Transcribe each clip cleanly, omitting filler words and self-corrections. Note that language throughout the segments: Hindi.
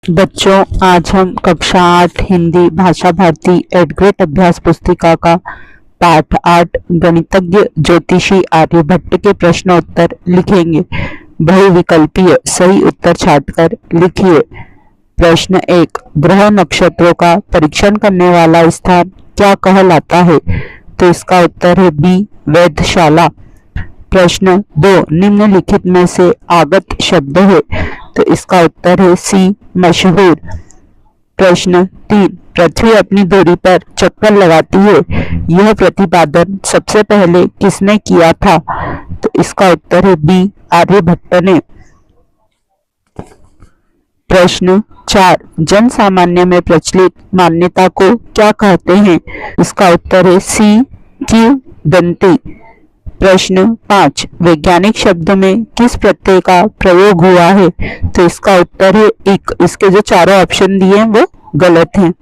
बच्चों, आज हम कक्षा 8 हिंदी भाषा भारती एड ग्रेड अभ्यास पुस्तिका का पाठ 8 गणितज्ञ ज्योतिषी आर्यभट्ट के प्रश्नोत्तर लिखेंगे। बहुविकल्पीय सही उत्तर छांटकर लिखिए। प्रश्न 1, ग्रह नक्षत्रों का परीक्षण करने वाला स्थान क्या कहलाता है? तो इसका उत्तर है बी, वेधशाला। प्रश्न 2, निम्नलिखित में से आगत शब्द है, तो इसका उत्तर है सी, मशहूर। प्रश्न 3, पृथ्वी अपनी धुरी पर चक्कर लगाती है, यह प्रतिपादन सबसे पहले किसने किया था? तो इसका उत्तर है बी, आर्यभट्ट ने। प्रश्न 4, जन सामान्य में प्रचलित मान्यता को क्या कहते हैं? इसका उत्तर है सी, किंवदंती। प्रश्न 5, वैज्ञानिक शब्द में किस प्रत्यय का प्रयोग हुआ है? तो इसका उत्तर है इक। इसके जो चारों ऑप्शन दिए हैं वो गलत हैं।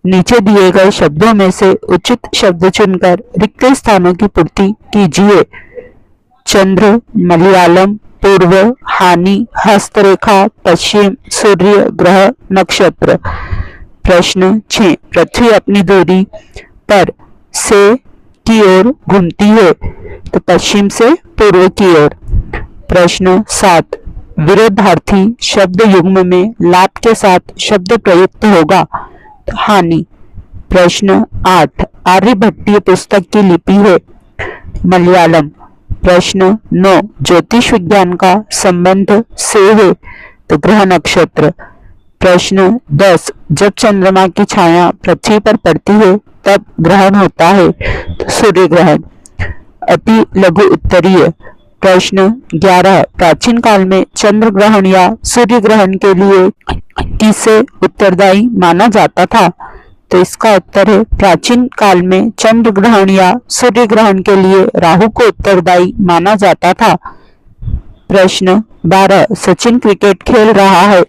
नीचे दिए गए शब्दों में से उचित शब्द चुनकर रिक्त स्थानों की पूर्ति कीजिए। चंद्र, मलयालम, पूर्व, हानि, हस्तरेखा, पश्चिम, सूर्य, ग्रह, नक्षत्र। प्रश्न 6, पृथ्वी अपनी धुरी पर से की ओर घूमती है, तो पश्चिम से पूर्व की ओर। प्रश्न 7, विरोधार्थी शब्द युग्म में लाभ के साथ शब्द प्रयुक्त होगा, तो हानि। प्रश्न 8, आर्यभट्टीय पुस्तक की लिपि है, मलयालम। प्रश्न 9, ज्योतिष विज्ञान का संबंध से है, तो ग्रह नक्षत्र। प्रश्न 10, जब चंद्रमा की छाया पृथ्वी पर पड़ती है तब ग्रहण होता है, तो सूर्य ग्रहण। अति लघु उत्तरीय। प्रश्न 11, प्राचीन काल में चंद्र ग्रहण या सूर्य ग्रहण के लिए किसे उत्तरदायी माना जाता था? तो इसका उत्तर है प्राचीन काल में चंद्र ग्रहण या सूर्य ग्रहण के लिए राहु को उत्तरदायी माना जाता था। प्रश्न 12, सचिन क्रिकेट खेल रहा है,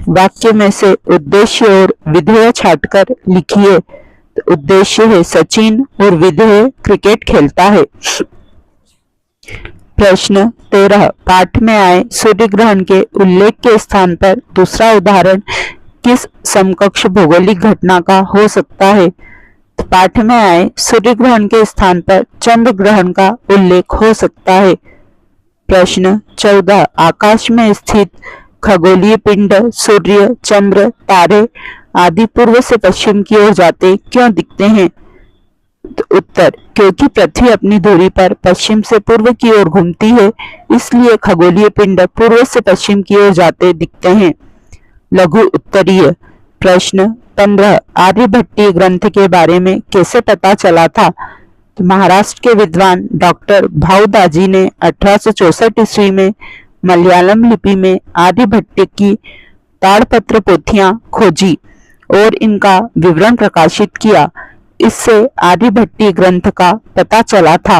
वाक्य में से उद्देश्य और विधेय छांटकर लिखिए। तो उद्देश्य है सचिन और विधेय क्रिकेट खेलता है। प्रश्न 13, पाठ में आए सूर्य ग्रहण के उल्लेख के स्थान पर दूसरा उदाहरण किस समकक्ष भौगोलिक घटना का हो सकता है? तो पाठ में आए सूर्य ग्रहण के स्थान पर चंद्र ग्रहण का उल्लेख हो सकता है। प्रश्न 14, आकाश में स्थित खगोलीय पिंड सूर्य, चंद्र, तारे आदि पूर्व से पश्चिम की ओर जाते क्यों दिखते हैं? तो उत्तर, क्योंकि पृथ्वी अपनी धुरी पर पश्चिम से पूर्व की ओर घूमती है, इसलिए खगोलीय पिंड पूर्व से पश्चिम की ओर जाते दिखते हैं। लघु उत्तरीय। प्रश्न 15, आर्यभट्टीय ग्रंथ के बारे में कैसे पता चला था? तो महाराष्ट्र के विद्वान डॉक्टर भाऊदाजी ने 1864 ईस्वी में मलयालम लिपि में आर्यभट्ट की ताड़पत्र पोथियां खोजी और इनका विवरण प्रकाशित किया। इससे आर्यभट्टीय ग्रंथ का पता चला था।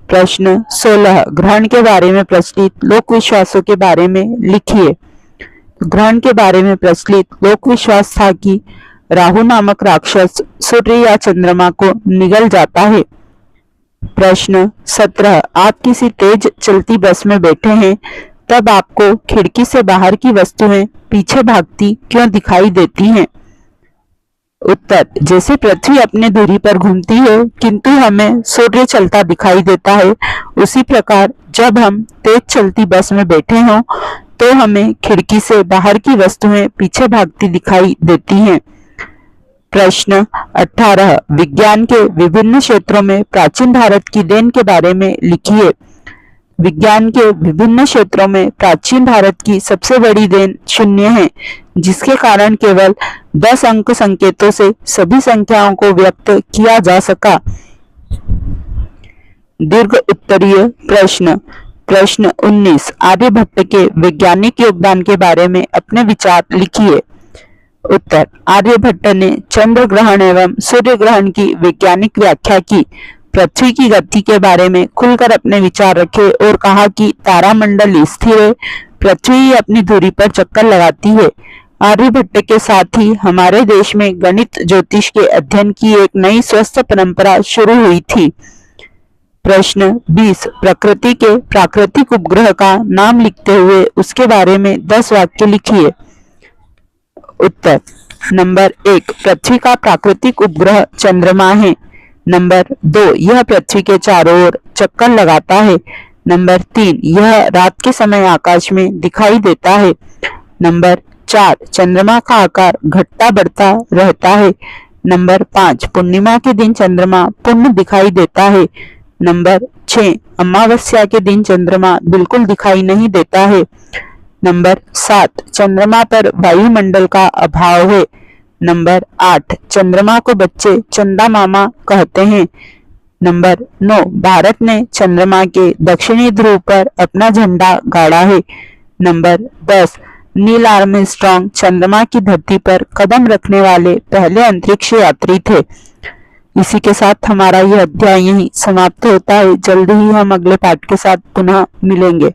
प्रश्न 16, ग्रहण के बारे में प्रचलित लोक विश्वासों के बारे में लिखिए। ग्रहण के बारे में प्रचलित लोक विश्वास था कि राहु नामक राक्षस सूर्य या चंद्रमा को निगल जाता है। प्रश्न 17, आप किसी तेज चलती बस में बैठे हैं, तब आपको खिड़की से बाहर की वस्तुएं पीछे भागती क्यों दिखाई देती हैं? उत्तर, जैसे पृथ्वी अपने धुरी पर घूमती है किंतु हमें सूर्य चलता दिखाई देता है, उसी प्रकार जब हम तेज चलती बस में बैठे हों तो हमें खिड़की से बाहर की वस्तुएं पीछे भागती दिखाई देती हैं। प्रश्न 18, विज्ञान के विभिन्न क्षेत्रों में प्राचीन भारत की देन के बारे में लिखिए। विज्ञान के विभिन्न क्षेत्रों में प्राचीन भारत की सबसे बड़ी देन शून्य है, जिसके कारण केवल 10 अंक संकेतों से सभी संख्याओं को व्यक्त किया जा सका। दीर्घ उत्तरीय प्रश्न। प्रश्न 19, आर्यभट्ट के वैज्ञानिक योगदान के बारे में अपने विचार लिखिए। उत्तर, आर्यभट्ट ने चंद्र ग्रहण एवं सूर्य ग्रहण की वैज्ञानिक व्याख्या की, पृथ्वी की गति के बारे में खुलकर अपने विचार रखे और कहा कि तारामंडल स्थिर है, पृथ्वी अपनी धुरी पर चक्कर लगाती है। आर्यभट्ट के साथ ही हमारे देश में गणित ज्योतिष के अध्ययन की एक नई स्वस्थ परंपरा शुरू हुई थी। प्रश्न 20, प्रकृति के प्राकृतिक उपग्रह का नाम लिखते हुए उसके बारे में 10 वाक्य लिखिए। उत्तर नंबर 1, पृथ्वी का प्राकृतिक उपग्रह चंद्रमा है। नंबर 2, यह पृथ्वी के चारों ओर चक्कर लगाता है। नंबर 3, यह रात के समय आकाश में दिखाई देता है। नंबर 4, चंद्रमा का आकार घटता बढ़ता रहता है। नंबर 5, पूर्णिमा के दिन चंद्रमा पूर्ण दिखाई देता है। नंबर 6, अमावस्या के दिन चंद्रमा बिल्कुल दिखाई नहीं देता है। नंबर 7, चंद्रमा पर वायुमंडल का अभाव है। नंबर 8, चंद्रमा को बच्चे चंदा मामा कहते हैं। नंबर 9, भारत ने चंद्रमा के दक्षिणी ध्रुव पर अपना झंडा गाड़ा है। नंबर 10, नील आर्मस्ट्रांग चंद्रमा की धरती पर कदम रखने वाले पहले अंतरिक्ष यात्री थे। इसी के साथ हमारा यह अध्याय यहीं समाप्त होता है। जल्दी ही हम अगले पाठ के साथ पुनः मिलेंगे।